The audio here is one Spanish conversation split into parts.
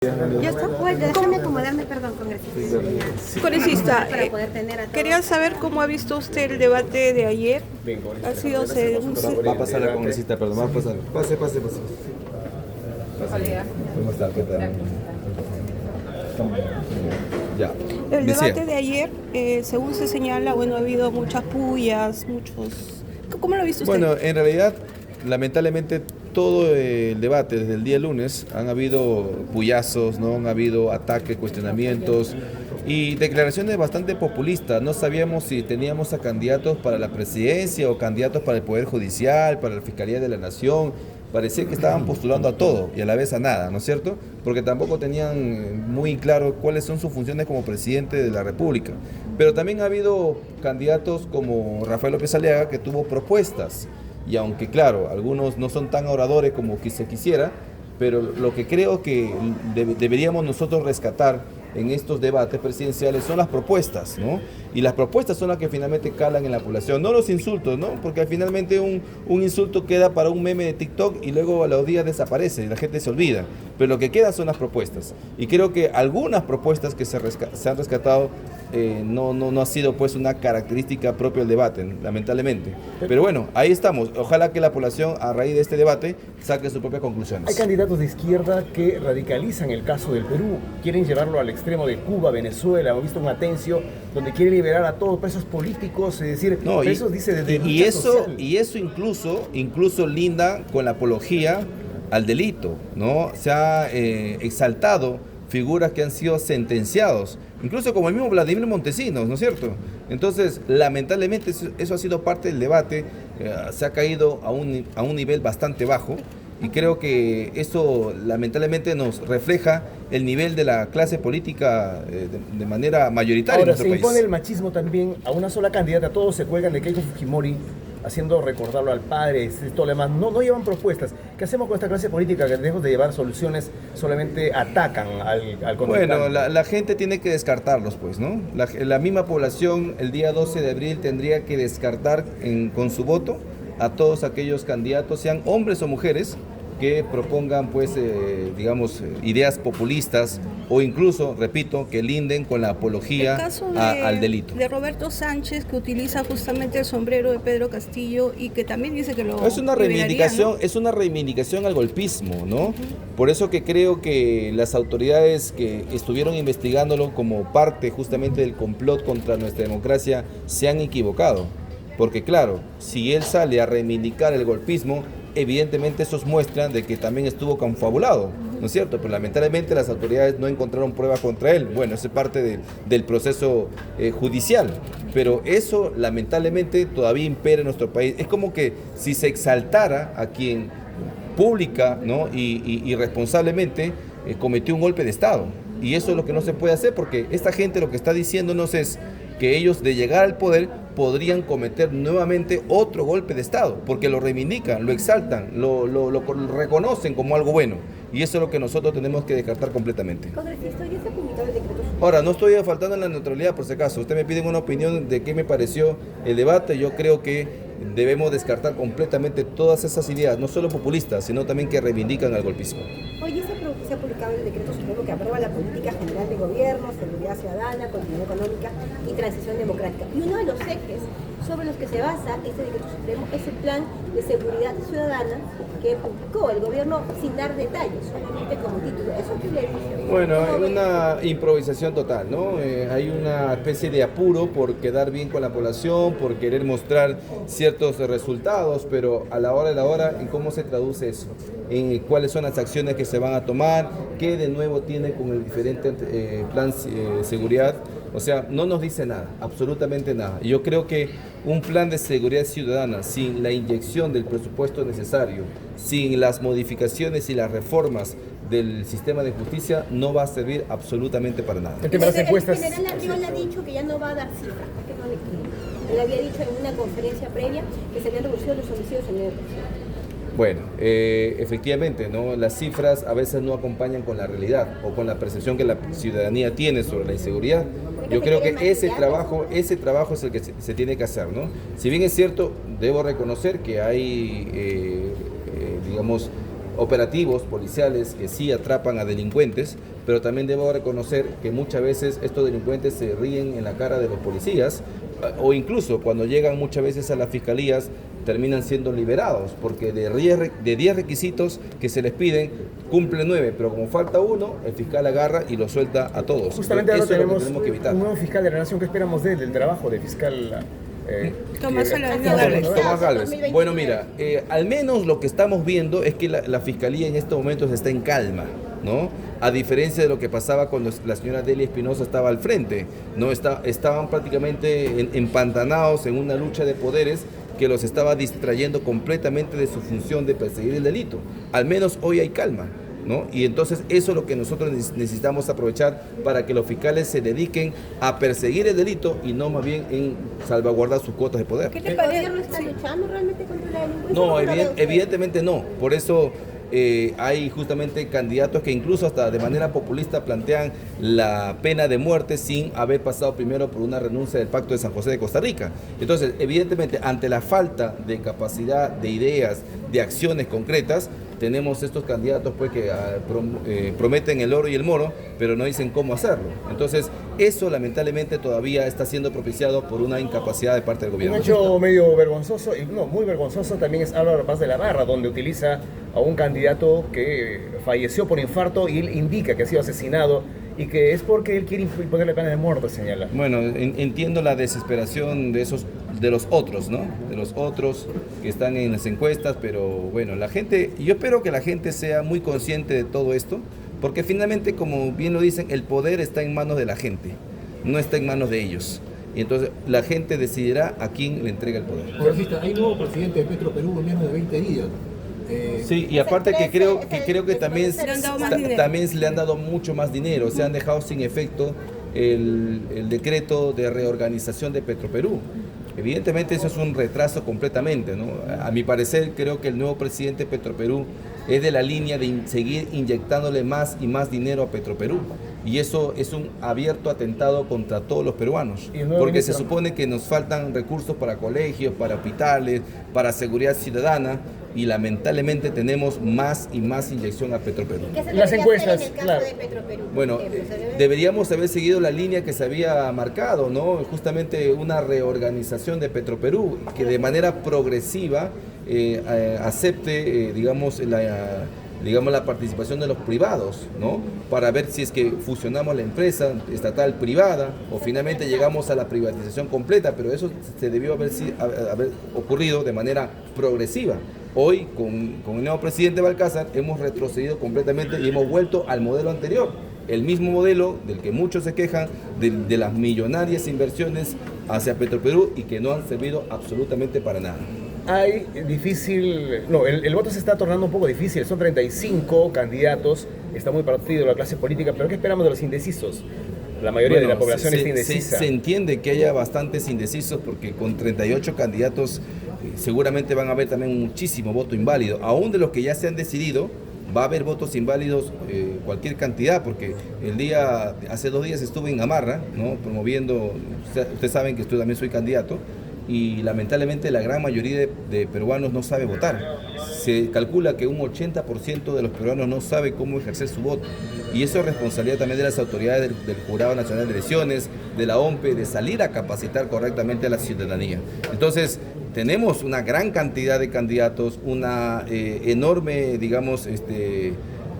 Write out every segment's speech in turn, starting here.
Ya está. Bueno, déjame acomodarme, perdón, congresista. Congresista, Para poder tener a todos. quería saber cómo ha visto usted el debate de ayer. Ha sido Va a pasar la congresista, perdón, va a pasar. Pase. ¿Cómo está? ¿Qué tal? Ya. El Decía. debate de ayer, según se señala, bueno, ha habido muchas pullas, muchos... ¿Cómo lo ha visto usted? Bueno, en realidad, lamentablemente, todo el debate desde el día lunes han habido puyazos, ¿no? Han habido ataques, cuestionamientos y declaraciones bastante populistas. No sabíamos si teníamos a candidatos para la presidencia o candidatos para el Poder Judicial, para la Fiscalía de la Nación. Parecía que estaban postulando a todo y a la vez a nada, ¿no es cierto? Porque tampoco tenían muy claro cuáles son sus funciones como presidente de la República. Pero también ha habido candidatos como Rafael López Aliaga que tuvo propuestas. Y aunque claro, algunos no son tan oradores como se quisiera, pero lo que creo que deberíamos nosotros rescatar en estos debates presidenciales son las propuestas, ¿no? Y las propuestas son las que finalmente calan en la población, no los insultos, ¿no? Porque finalmente un insulto queda para un meme de TikTok y luego a los días desaparece y la gente se olvida. Pero lo que queda son las propuestas. Y creo que algunas propuestas que se han rescatado no ha sido pues una característica propia del debate, lamentablemente. Pero bueno, ahí estamos. Ojalá que la población a raíz de este debate saque sus propias conclusiones. Hay candidatos de izquierda que radicalizan el caso del Perú, quieren llevarlo al extremo de Cuba, Venezuela. Hemos visto un Atencio donde quiere liberar a todos presos políticos, es decir, presos dice desde y eso incluso linda con la apología al delito, ¿no? Se ha exaltado figuras que han sido sentenciados, incluso como el mismo Vladimir Montesinos, ¿no es cierto? Entonces, lamentablemente eso ha sido parte del debate, se ha caído a un nivel bastante bajo y creo que eso lamentablemente nos refleja el nivel de la clase política de manera mayoritaria. Ahora, en nuestro se país. impone el machismo también a una sola candidata, todos se cuelgan de Keiko Fujimori, haciendo recordarlo al padre, todo lo demás. No llevan propuestas. ¿Qué hacemos con esta clase política que lejos de llevar soluciones solamente atacan al contrincante? Bueno, la gente tiene que descartarlos, pues, ¿no? La misma población el día 12 de abril tendría que descartar con su voto a todos aquellos candidatos, sean hombres o mujeres, que propongan, pues, ideas populistas o incluso, repito, que linden con la apología al delito. De Roberto Sánchez, que utiliza justamente el sombrero de Pedro Castillo y que también dice que lo Es una reivindicación, ¿no? es una reivindicación al golpismo, ¿no? Por eso que creo que las autoridades que estuvieron investigándolo como parte justamente del complot contra nuestra democracia se han equivocado. Porque claro, si él sale a reivindicar el golpismo, evidentemente esos muestran de que también estuvo confabulado, ¿no es cierto? Pero lamentablemente las autoridades no encontraron pruebas contra él. Bueno, eso es parte del proceso judicial, pero eso lamentablemente todavía impera en nuestro país. Es como que si se exaltara a quien pública, ¿no? y responsablemente cometió un golpe de Estado. Y eso es lo que no se puede hacer, porque esta gente lo que está diciéndonos es que ellos, de llegar al poder, podrían cometer nuevamente otro golpe de Estado, porque lo reivindican, lo exaltan, lo reconocen como algo bueno. Y eso es lo que nosotros tenemos que descartar completamente. Congresista, ¿ya se ha publicado el decreto supremo? Ahora, no estoy faltando en la neutralidad, por si acaso. Usted me pide una opinión de qué me pareció el debate. Yo creo que debemos descartar completamente todas esas ideas, no solo populistas, sino también que reivindican al golpismo. Hoy se ha publicado el decreto supremo que aprueba la política general de gobierno, seguridad ciudadana, continuidad económica y transición democrática. Y uno de los ejes sobre los que se basa este decreto supremo es el plan de seguridad ciudadana que publicó el gobierno sin dar detalles, solamente como título. ¿Eso qué le dice? Bueno, es una improvisación total, ¿no? Hay una especie de apuro por quedar bien con la población, por querer mostrar ciertos resultados, pero a la hora de la hora, ¿en cómo se traduce eso? En cuáles son las acciones que se van a tomar, qué de nuevo tiene con el diferente plan seguridad. O sea, no nos dice nada, absolutamente nada. Yo creo que un plan de seguridad ciudadana sin la inyección del presupuesto necesario, sin las modificaciones y las reformas del sistema de justicia, no va a servir absolutamente para nada. El tema de las encuestas. El general Arriola ha dicho que ya no va a dar cifras, que no le creen. Él había dicho en una conferencia previa que se habían reducido los homicidios en 9%. Bueno, efectivamente, ¿no? Las cifras a veces no acompañan con la realidad o con la percepción que la ciudadanía tiene sobre la inseguridad. Yo creo que ese trabajo es el que se tiene que hacer, ¿no? Si bien es cierto, debo reconocer que hay, operativos policiales que sí atrapan a delincuentes, pero también debo reconocer que muchas veces estos delincuentes se ríen en la cara de los policías, o incluso cuando llegan muchas veces a las fiscalías terminan siendo liberados, porque de 10 requisitos que se les piden, cumplen 9, pero como falta uno, el fiscal agarra y lo suelta a todos. Justamente ahora eso es lo que tenemos tenemos que evitar. un nuevo fiscal de la Nación. ¿Qué esperamos del trabajo de fiscal? Tomás Alanio Gálvez. Tomás Gálvez. 2029. Bueno, mira, al menos lo que estamos viendo es que la fiscalía en estos momentos está en calma, ¿no? A diferencia de lo que pasaba cuando la señora Delia Espinosa estaba al frente, ¿no? Estaban prácticamente empantanados en una lucha de poderes que los estaba distrayendo completamente de su función de perseguir el delito. Al menos hoy hay calma, ¿no? Y entonces eso es lo que nosotros necesitamos aprovechar para que los fiscales se dediquen a perseguir el delito y no más bien en salvaguardar sus cuotas de poder. ¿Qué te ¿El parece? gobierno está luchando realmente contra la delincuencia? No, ¿Cómo lo ve usted? evidentemente no. Por eso hay justamente candidatos que incluso hasta de manera populista plantean la pena de muerte sin haber pasado primero por una renuncia del Pacto de San José de Costa Rica. Entonces, evidentemente, ante la falta de capacidad, de ideas, de acciones concretas, tenemos estos candidatos pues que prometen el oro y el moro, pero no dicen cómo hacerlo. Entonces, eso lamentablemente todavía está siendo propiciado por una incapacidad de parte del Un gobierno. hecho medio vergonzoso, y no, muy vergonzoso también es Álvaro Paz de la Barra, donde utiliza a un candidato que falleció por infarto y él indica que ha sido asesinado y que es porque él quiere imponerle pena de muerte, señala. Bueno, entiendo la desesperación de los otros, ¿no? De los otros que están en las encuestas, pero bueno, yo espero que la gente sea muy consciente de todo esto, porque finalmente, como bien lo dicen, el poder está en manos de la gente, no está en manos de ellos. Y entonces la gente decidirá a quién le entrega el poder. Congresista, hay nuevo presidente de Petro Perú en menos de 20 días. Sí, y aparte que creo que también, Le han dado más dinero. también le han dado mucho más dinero, se han dejado sin efecto el decreto de reorganización de Petroperú. Evidentemente eso es un retraso completamente, ¿no? A mi parecer creo que el nuevo presidente de Petroperú es de la línea de seguir inyectándole más y más dinero a Petroperú. Y eso es un abierto atentado contra todos los peruanos, Y el nuevo porque se ministro- supone que nos faltan recursos para colegios, para hospitales, para seguridad ciudadana, y lamentablemente tenemos más y más inyección a Petroperú. ¿Qué se Las debería encuestas, hacer en el caso claro. de Petroperú? por Bueno, ejemplo? ¿Se debe- deberíamos haber seguido la línea que se había marcado, ¿no? Justamente una reorganización de Petroperú, que de manera progresiva acepte, digamos, la participación de los privados, ¿no? Para ver si es que fusionamos la empresa estatal privada o finalmente llegamos a la privatización completa, pero eso se debió haber ocurrido de manera progresiva. Hoy, con el nuevo presidente Balcázar, hemos retrocedido completamente y hemos vuelto al modelo anterior. El mismo modelo del que muchos se quejan, de las millonarias inversiones hacia Petroperú y que no han servido absolutamente para nada. Hay el voto se está tornando un poco difícil, son 35 candidatos, está muy partido la clase política, pero ¿qué esperamos de los indecisos? La mayoría de la población está indecisa. Se entiende que haya bastantes indecisos porque con 38 candidatos seguramente van a haber también muchísimo voto inválido. Aún de los que ya se han decidido, va a haber votos inválidos cualquier cantidad, porque hace 2 días estuve en Gamarra, ¿no? Promoviendo, ustedes saben que yo también soy candidato, y lamentablemente la gran mayoría de peruanos no sabe votar. Se calcula que un 80% de los peruanos no sabe cómo ejercer su voto. Y eso es responsabilidad también de las autoridades del Jurado Nacional de Elecciones, de la OMPE, de salir a capacitar correctamente a la ciudadanía. Entonces, tenemos una gran cantidad de candidatos, una enorme, digamos,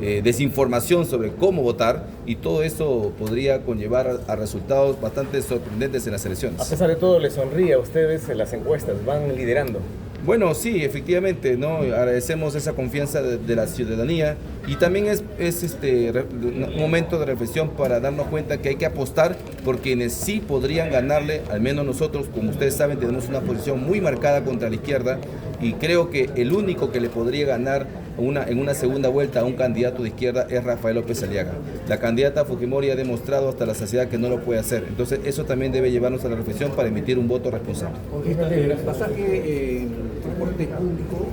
desinformación sobre cómo votar, y todo eso podría conllevar a resultados bastante sorprendentes en las A elecciones. pesar de todo, les sonríe a ustedes en las encuestas, van liderando. Bueno, sí, efectivamente, ¿no? Agradecemos esa confianza de la ciudadanía, y también es un momento de reflexión para darnos cuenta que hay que apostar por quienes sí podrían ganarle. Al menos nosotros, como ustedes saben, tenemos una posición muy marcada contra la izquierda, y creo que el único que le podría ganar en una segunda vuelta a un candidato de izquierda es Rafael López Aliaga. La candidata Fujimori ha demostrado hasta la saciedad que no lo puede hacer. Entonces eso también debe llevarnos a la reflexión para emitir un voto responsable. Congresista, el pasaje en transporte público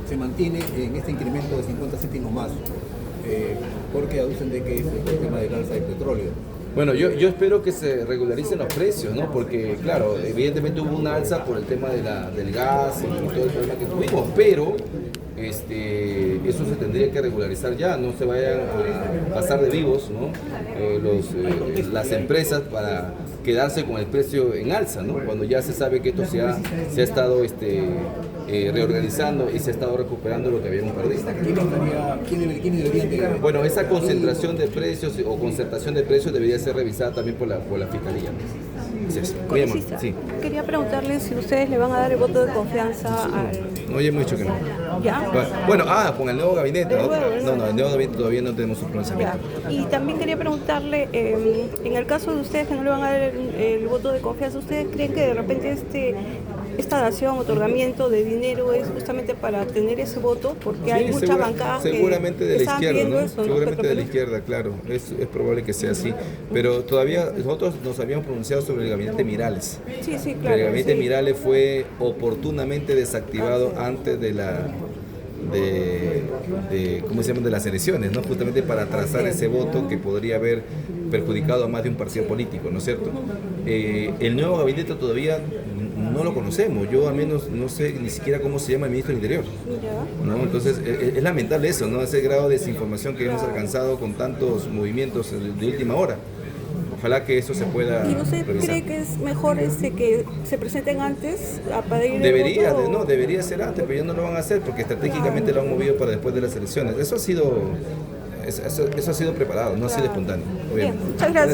se mantiene en este incremento de 50 céntimos más, porque aducen de que es el tema del alza del petróleo. Bueno, yo espero que se regularicen los precios, ¿no? Porque, claro, evidentemente hubo una alza por el tema del gas y todo el problema que tuvimos, pero eso se tendría que regularizar ya, no se vayan a pasar de vivos, ¿no? Las empresas para quedarse con el precio en alza, ¿no? Cuando ya se sabe que esto se ha estado reorganizando y se ha estado recuperando lo que habíamos perdido. ¿Quiénes deberían de...? Bueno, esa concentración de precios o concertación de precios debería ser revisada también por la Fiscalía. Sí, sí. Muy amable. Congresista, Sí. quería preguntarle si ustedes le van a dar el voto de confianza al... No, ya hemos dicho que no. ¿Ya? Bueno, con el nuevo gabinete. Del ¿No? nuevo, ¿no? No, el nuevo gabinete todavía no tenemos su pronunciamiento. Ya. Y también quería preguntarle, en el caso de ustedes que no le van a dar el voto de confianza, ¿ustedes creen que de repente esta dación, otorgamiento de dinero es justamente para tener ese voto? Porque hay muchas bancadas seguramente de la están izquierda, viendo ¿no? eso, ¿no? Seguramente de la Petro izquierda, claro. Es probable que sea así. Pero todavía nosotros nos habíamos pronunciado sobre el gabinete Mirales. Sí, sí, claro. El gabinete sí. Mirales fue oportunamente desactivado antes de ¿cómo se llama? De las elecciones, ¿no? Justamente para trazar ese voto que podría haber perjudicado a más de un partido político, ¿no es cierto? El nuevo gabinete todavía no lo conocemos, yo al menos no sé ni siquiera cómo se llama el ministro del Interior, Ya. ¿no? Entonces es lamentable eso, ¿no? Ese grado de desinformación que hemos alcanzado con tantos movimientos de última hora. Ojalá que eso se pueda ¿Y usted revisar. cree que es mejor que se presenten antes a pedir el Debería, voto? no, debería ser antes, pero ya no lo van a hacer porque estratégicamente lo han movido para después de las elecciones. Eso ha sido preparado, no ha sido espontáneo. Bien, Obviamente. muchas gracias.